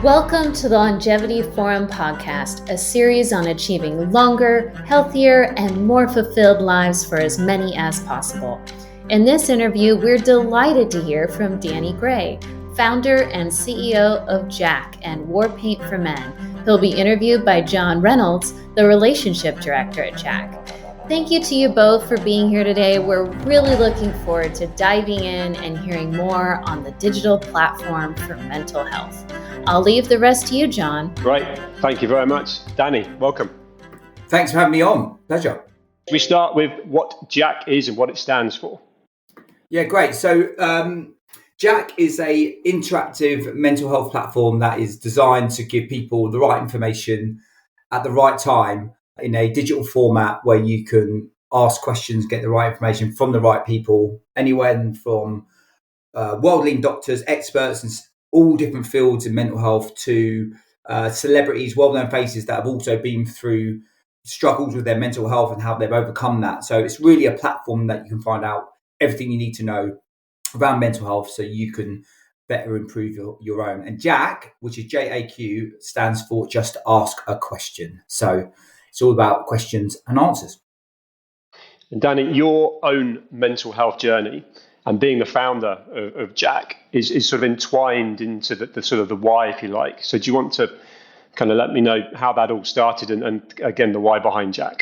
Welcome to the Longevity Forum podcast, a series on achieving longer, healthier, and more fulfilled lives for as many as possible. In this interview, we're delighted to hear from Danny Gray, founder and CEO of JAAQ and War Paint for Men. He'll be interviewed by John Reynolds, the relationship director at JAAQ. Thank you to you both for being here today. We're really looking forward to diving in and hearing more on the digital platform for mental health. I'll leave the rest to you, John. Great. Thank you very much. Danny, welcome. Thanks for having me on. Pleasure. We start with what JAAQ is and what it stands for. Yeah, great. So JAAQ is a interactive mental health platform that is designed to give people the right information at the right time in a digital format where you can ask questions, get the right information from the right people, anywhere from world-leading doctors, experts, and all different fields in mental health to celebrities, well-known faces that have also been through struggles with their mental health and how they've overcome that. So it's really a platform that you can find out everything you need to know around mental health so you can better improve your own. And JAAQ, which is JAAQ, stands for Just Ask a Question. So it's all about questions and answers. And Danny, your own mental health journey and being the founder of JAAQ is sort of entwined into the sort of the why, if you like. So do you want to kind of let me know how that all started and again, the why behind JAAQ?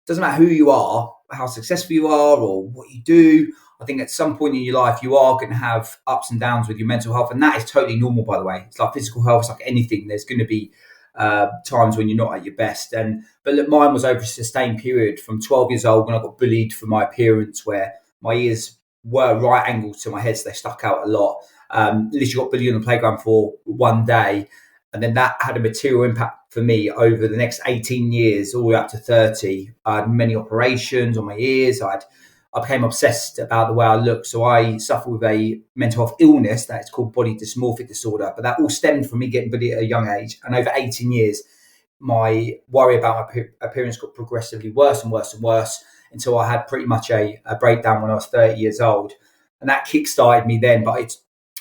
Doesn't matter who you are, how successful you are or what you do. I think at some point in your life, you are going to have ups and downs with your mental health. And that is totally normal, by the way. It's like physical health, it's like anything. There's going to be times when you're not at your best. But look, mine was over a sustained period from 12 years old when I got bullied for my appearance, where my ears were right angled to my head, so they stuck out a lot. Literally got bullied on the playground for one day. And then that had a material impact for me over the next 18 years, all the way up to 30. I had many operations on my ears. I became obsessed about the way I looked. So I suffer with a mental health illness that is called body dysmorphic disorder. But that all stemmed from me getting bullied at a young age. And over 18 years, my worry about my appearance got progressively worse and worse and worse until I had pretty much a breakdown when I was 30 years old. And that kickstarted me then. But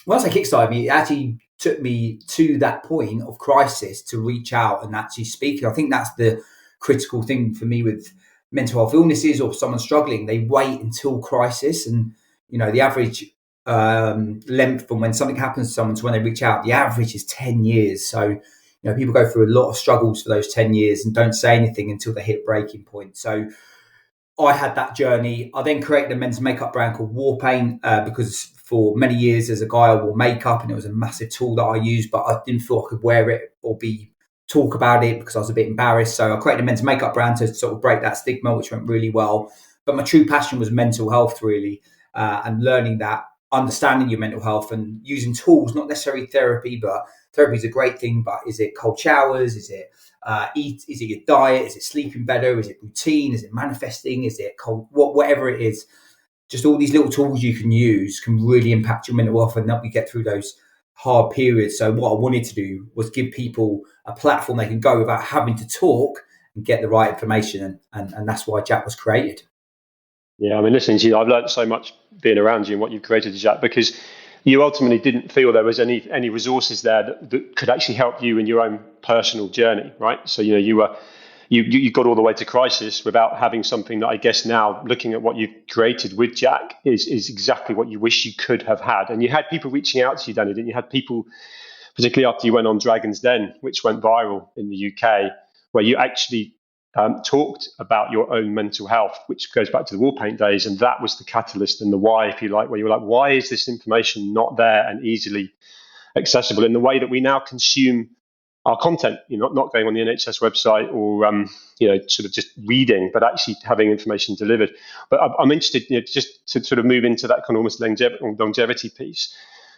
once I kickstarted me, it actually took me to that point of crisis to reach out and actually speak. I think that's the critical thing for me with mental health illnesses or someone struggling. They wait until crisis, and the average length from when something happens to someone to when they reach out, the average is 10 years. So people go through a lot of struggles for those 10 years and don't say anything until they hit breaking point. So I had that journey. I then created a men's makeup brand called War Paint because for many years as a guy I wore makeup and it was a massive tool that I used, but I didn't feel I could wear it or talk about it because I was a bit embarrassed. So I created a men's makeup brand to sort of break that stigma, which went really well. But my true passion was mental health, really, and learning that, understanding your mental health and using tools, not necessarily therapy, but therapy is a great thing. But is it cold showers? Is it is it your diet? Is it sleeping better? Is it routine? Is it manifesting? Is it cold? Whatever it is, just all these little tools you can use can really impact your mental health and help you get through those hard periods. So what I wanted to do was give people a platform they can go without having to talk and get the right information. And that's why JAAQ was created. Yeah, I mean, listening to you, I've learned so much being around you and what you've created at JAAQ, because you ultimately didn't feel there was any resources there that could actually help you in your own personal journey, right? So, you got all the way to crisis without having something that I guess now, looking at what you've created with JAAQ, is exactly what you wish you could have had. And you had people reaching out to you, Danny, didn't you? You had people, particularly after you went on Dragon's Den, which went viral in the UK, where you actually talked about your own mental health, which goes back to the War Paint days. And that was the catalyst and the why, if you like, where you were like, why is this information not there and easily accessible in the way that we now consume our content, not going on the NHS website or, sort of just reading, but actually having information delivered. But I'm interested, just to sort of move into that kind of almost longevity piece,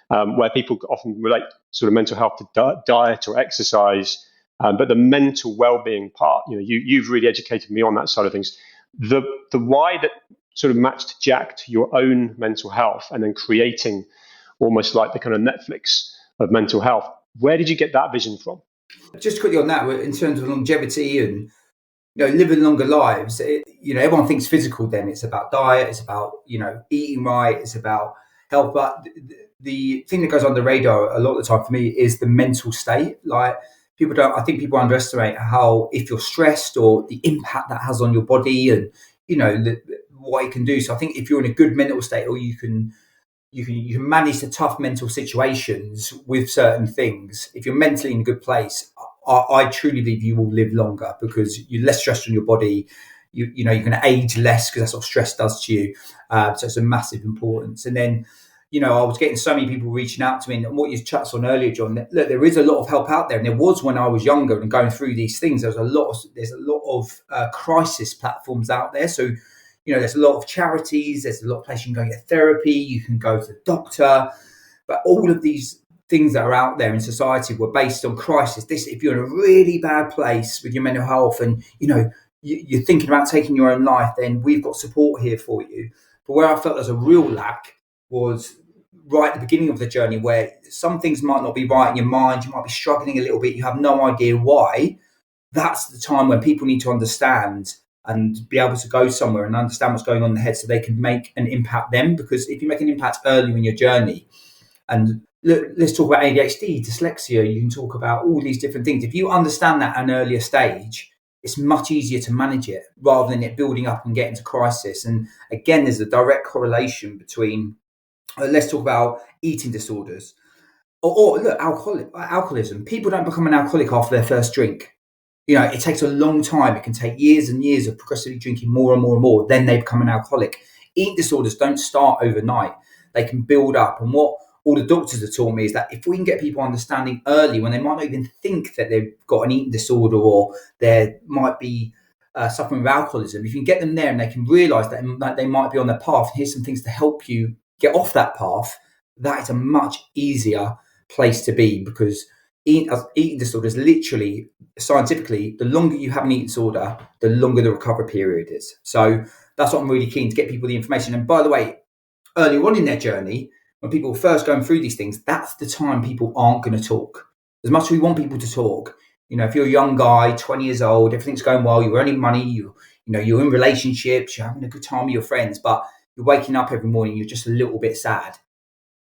where people often relate sort of mental health to diet or exercise, but the mental well-being part, you've really educated me on that side of things. The why that sort of matched JAAQ to your own mental health and then creating almost like the kind of Netflix of mental health. Where did you get that vision from? Just quickly on that, in terms of longevity and living longer lives, everyone thinks physical. Then it's about diet, it's about eating right, it's about health. But the thing that goes on the radar a lot of the time for me is the mental state. Like I think people underestimate how, if you're stressed, or the impact that has on your body, and what it can do. So I think if you're in a good mental state, or you can manage the tough mental situations with certain things, if you're mentally in a good place, I truly believe you will live longer, because you're less stressed on your body. You're going to age less, because that's what stress does to you. So it's a massive importance. And then, I was getting so many people reaching out to me, and what you touched on earlier, John, look, there is a lot of help out there. And there was when I was younger and going through these things, there's a lot of crisis platforms out there. So, there's a lot of charities, there's a lot of places you can go get therapy, you can go to the doctor, but all of these things that are out there in society were based on crisis. If you're in a really bad place with your mental health, and, you're thinking about taking your own life, then we've got support here for you. But where I felt there's a real lack was right at the beginning of the journey, where some things might not be right in your mind, you might be struggling a little bit, you have no idea why. That's the time when people need to understand and be able to go somewhere and understand what's going on in the head, so they can make an impact then. Because if you make an impact early in your journey, and let's talk about ADHD, dyslexia, you can talk about all these different things. If you understand that at an earlier stage, it's much easier to manage it, rather than it building up and getting to crisis. And again, there's a direct correlation between, let's talk about eating disorders, or look, alcoholism. People don't become an alcoholic after their first drink. It takes a long time. It can take years and years of progressively drinking more and more and more. Then they become an alcoholic. Eating disorders don't start overnight. They can build up. And what all the doctors have taught me is that if we can get people understanding early, when they might not even think that they've got an eating disorder, or they might be suffering with alcoholism, if you can get them there and they can realise that they might be on their path, here's some things to help you get off that path, that is a much easier place to be. Because eating disorders, literally, scientifically, the longer you have an eating disorder, the longer the recovery period is. So that's what I'm really keen to get people the information. And by the way, earlier on in their journey, when people are first going through these things, that's the time people aren't going to talk. As much as we want people to talk, if you're a young guy, 20 years old, everything's going well, you're earning money, you're in relationships, you're having a good time with your friends, but you're waking up every morning, you're just a little bit sad.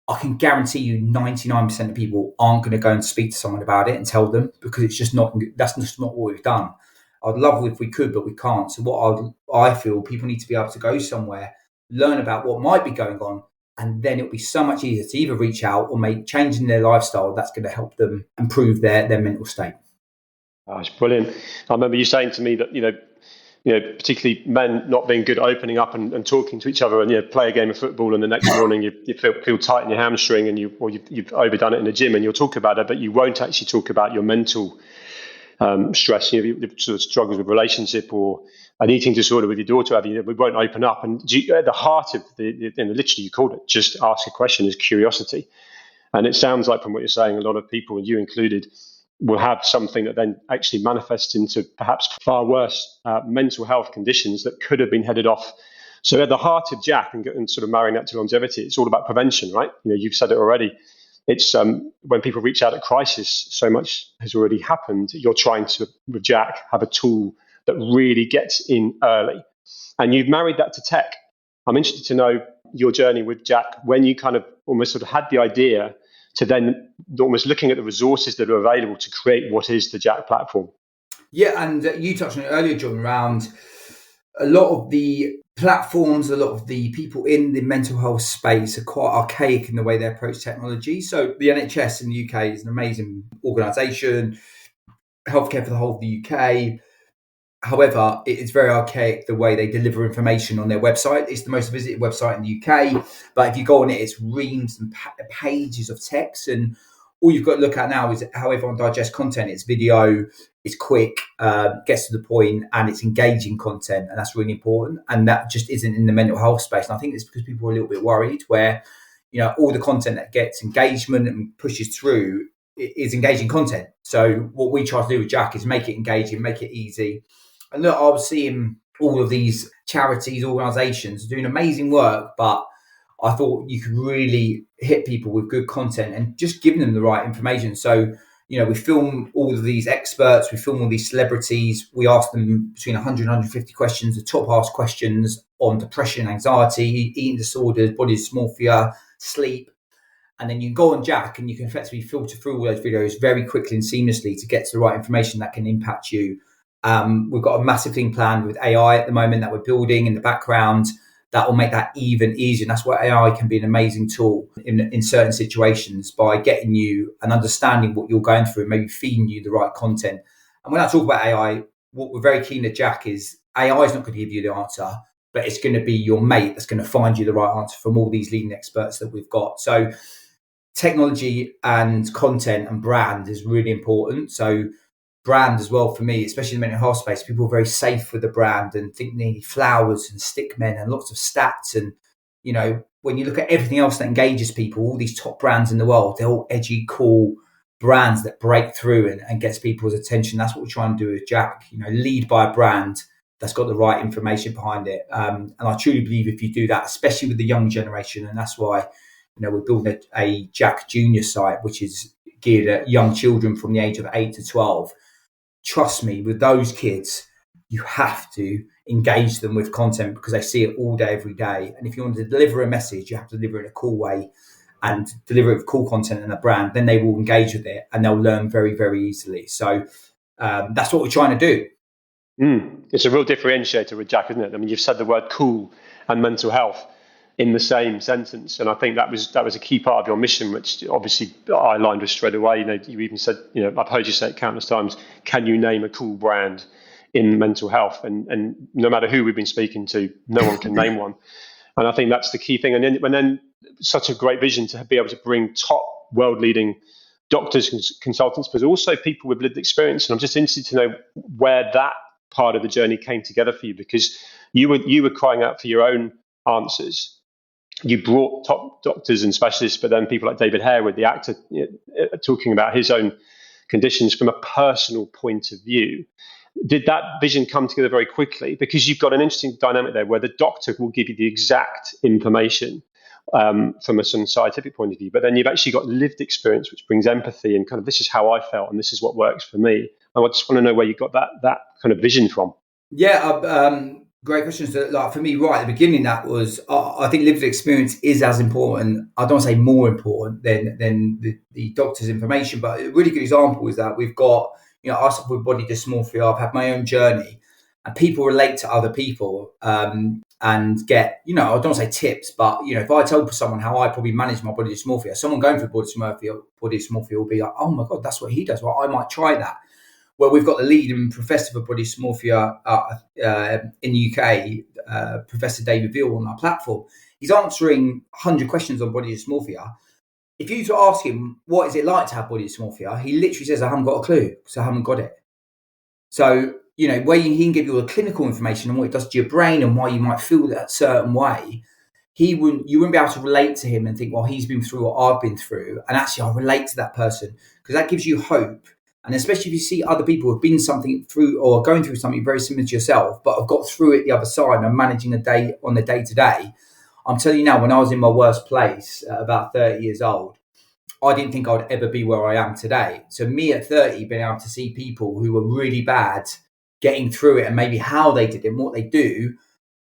I can guarantee you 99% of people aren't going to go and speak to someone about it and tell them, because it's just that's just not what we've done. I'd love if we could, but we can't. So what I feel people need to be able to go somewhere, learn about what might be going on, and then it'll be so much easier to either reach out or make change in their lifestyle that's going to help them improve their mental state. That's brilliant. I remember you saying to me that, particularly men not being good at opening up and talking to each other, and play a game of football, and the next morning you feel tight in your hamstring, and you've overdone it in the gym, and you'll talk about it, but you won't actually talk about your mental stress. You've sort of struggles with relationship, or an eating disorder with your daughter, we won't open up. And at the heart of literally you called it, just ask a question, is curiosity. And it sounds like, from what you're saying, a lot of people, you included, will have something that then actually manifests into perhaps far worse mental health conditions that could have been headed off. So at the heart of JAAQ, and sort of marrying that to longevity, it's all about prevention, right? You've said it already. It's when people reach out at crisis, so much has already happened. You're trying to, with JAAQ, have a tool that really gets in early. And you've married that to tech. I'm interested to know your journey with JAAQ, when you kind of almost sort of had the idea to then almost looking at the resources that are available to create what is the JAAQ platform. Yeah, and you touched on it earlier, John, around a lot of the platforms, a lot of the people in the mental health space are quite archaic in the way they approach technology. So the NHS in the UK is an amazing organisation, healthcare for the whole of the UK. However, it is very archaic the way they deliver information on their website. It's the most visited website in the UK, but if you go on it, it's reams and pages of text, and all you've got to look at now is how everyone digests content. It's video, it's quick, gets to the point, and it's engaging content, and that's really important. And that just isn't in the mental health space. And I think it's because people are a little bit worried, where all the content that gets engagement and pushes through is engaging content. So what we try to do with JAAQ is make it engaging, make it easy. And look, I was seeing all of these charities, organisations doing amazing work, but I thought you could really hit people with good content and just giving them the right information. So, we film all of these experts, we film all these celebrities, we ask them between 100 and 150 questions, the top asked questions on depression, anxiety, eating disorders, body dysmorphia, sleep. And then you can go on JAAQ and you can effectively filter through all those videos very quickly and seamlessly to get to the right information that can impact you. We've got a massive thing planned with AI at the moment that we're building in the background that will make that even easier. And that's why AI can be an amazing tool in certain situations by getting you and understanding what you're going through and maybe feeding you the right content. And when I talk about AI, what we're very keen at JAAQ is AI is not going to give you the answer, but it's going to be your mate that's going to find you the right answer from all these leading experts that we've got. So technology and content and brand is really important. So brand as well for me, especially in the mental health space, people are very safe with the brand and think they need flowers and stick men and lots of stats. And, you know, when you look at everything else that engages people, all these top brands in the world, they're all edgy, cool brands that break through and gets people's attention. That's what we're trying to do with JAAQ, you know, lead by a brand that's got the right information behind it. And I truly believe if you do that, especially with the young generation, and that's why, you know, we're building a JAAQ Junior site, which is geared at young children from the age of 8 to 12. Trust me, with those kids, you have to engage them with content because they see it all day, every day. And if you want to deliver a message, you have to deliver it in a cool way and deliver it with cool content and a brand. Then they will engage with it and they'll learn very, very easily. So that's what we're trying to do. It's a real differentiator with JAAQ, isn't it? I mean, you've said the word cool and mental health in the same sentence, and I think that was a key part of your mission, which obviously I aligned with straight away. You know, you even said, you know, I've heard you say it countless times. Can you name a cool brand in mental health? And no matter who we've been speaking to, no one can name one. And I think that's the key thing. And then such a great vision to be able to bring top world-leading doctors, consultants, but also people with lived experience. And I'm just interested to know where that part of the journey came together for you, because you were crying out for your own answers. You brought top doctors and specialists, but then people like David Harewood, the actor, talking about his own conditions from a personal point of view. Did that vision come together very quickly? Because you've got an interesting dynamic there where the doctor will give you the exact information from a sort of scientific point of view, but then you've actually got lived experience, which brings empathy and kind of, this is how I felt and this is what works for me. I just want to know where you got that kind of vision from. Yeah, great questions. Like for me, right at the beginning, that was I think lived experience is as important. I don't want to say more important than the doctor's information, but a really good example is that we've got, you know, I suffer with body dysmorphia. I've had my own journey, and people relate to other people and get, you know, I don't want to say tips, but, you know, if I tell someone how I probably manage my body dysmorphia, someone going through body dysmorphia will be like, oh my God, that's what he does. Well, I might try that. Well, we've got the leading professor for body dysmorphia in the UK, Professor David Veal, on our platform. He's answering 100 questions on body dysmorphia. If you to ask him, what is it like to have body dysmorphia? He literally says, I haven't got a clue because I haven't got it. So, you know, where he can give you all the clinical information and what it does to your brain and why you might feel that certain way, you wouldn't be able to relate to him and think, well, he's been through what I've been through. And actually, I relate to that person, because that gives you hope. And especially if you see other people who've been something through or going through something very similar to yourself, but have got through it the other side and managing a day on the day to day. I'm telling you now, when I was in my worst place, about 30 years old, I didn't think I'd ever be where I am today. So me at 30, being able to see people who were really bad getting through it and maybe how they did it and what they do,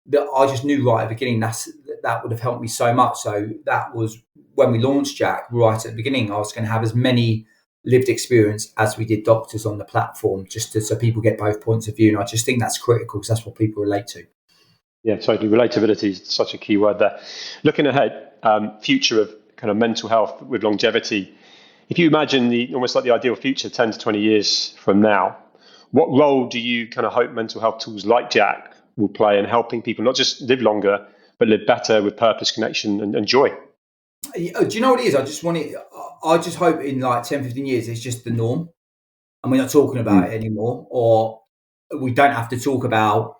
that I just knew right at the beginning that would have helped me so much. So that was when we launched JAAQ, right at the beginning. I was going to have as many lived experience as we did doctors on the platform, so people get both points of view. And I just think that's critical because that's what people relate to. Yeah, totally. Relatability is such a key word there. Looking ahead, future of kind of mental health with longevity. If you imagine almost like the ideal future 10 to 20 years from now, what role do you kind of hope mental health tools like JAAQ will play in helping people not just live longer, but live better with purpose, connection and joy? Do you know what it is? I just hope in like 10, 15 years, it's just the norm. And we're not talking about it anymore. Or we don't have to talk about,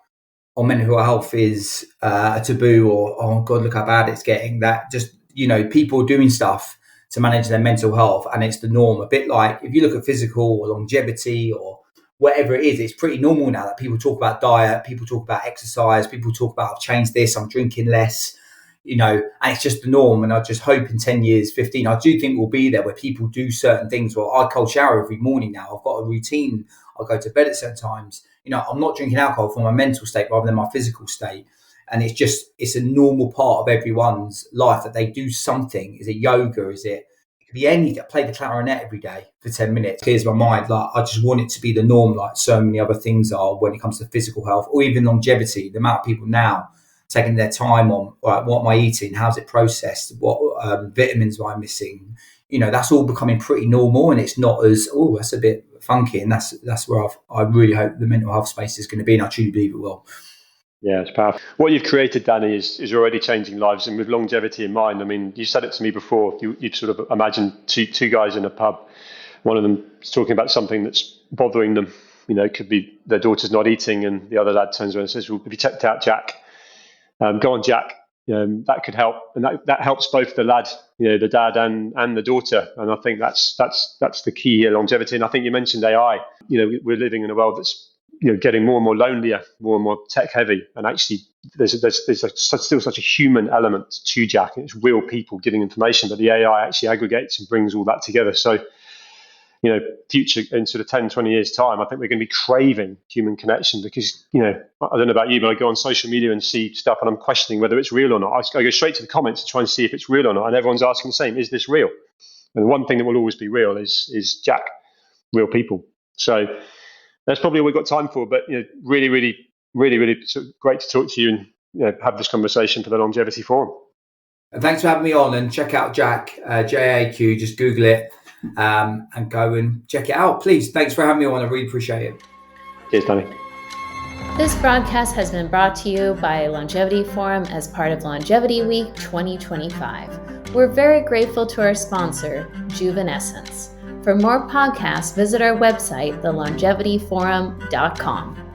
mental health is a taboo, or, oh God, look how bad it's getting. That just, you know, people doing stuff to manage their mental health, and it's the norm. A bit like if you look at physical or longevity or whatever it is, it's pretty normal now that people talk about diet, people talk about exercise, people talk about, I've changed this, I'm drinking less, you know, and it's just the norm. And I just hope in 10 years, 15, I do think we'll be there where people do certain things. Well, I cold shower every morning now. I've got a routine. I go to bed at certain times. You know, I'm not drinking alcohol for my mental state rather than my physical state. And it's a normal part of everyone's life that they do something. Is it yoga? It could be anything. I play the clarinet every day for 10 minutes. Clears my mind. Like, I just want it to be the norm, like so many other things are when it comes to physical health or even longevity. The amount of people now taking their time on, like, what am I eating? How's it processed? What vitamins am I missing? That's all becoming pretty normal, and it's not as, that's a bit funky. And that's where I really hope the mental health space is going to be, and I truly believe it will. Yeah, it's powerful. What you've created, Danny, is already changing lives, and with longevity in mind. I mean, you said it to me before. You'd sort of imagine two guys in a pub. One of them is talking about something that's bothering them. It could be their daughter's not eating, and the other lad turns around and says, "Well, have you checked out JAAQ? Go on, JAAQ. That could help," and that helps both the lad, the dad, and the daughter. And I think that's the key here, longevity. And I think you mentioned AI. We're living in a world that's getting more and more lonelier, more and more tech heavy, and actually there's still such a human element to JAAQ. It's real people giving information, but the AI actually aggregates and brings all that together. So, future in sort of 10, 20 years time, I think we're going to be craving human connection because, I don't know about you, but I go on social media and see stuff and I'm questioning whether it's real or not. I go straight to the comments to try and see if it's real or not, and everyone's asking the same: is this real? And the one thing that will always be real is JAAQ, real people. So that's probably all we've got time for, but really, really, really, really sort of great to talk to you and have this conversation for the Longevity Forum. And thanks for having me on. And check out JAAQ, JAAQ. Just Google it and go and check it out, please. Thanks for having me on. I really appreciate it. Cheers, Danny. This broadcast has been brought to you by Longevity Forum as part of Longevity Week 2025. We're very grateful to our sponsor, Juvenescence. For more podcasts, visit our website, thelongevityforum.com.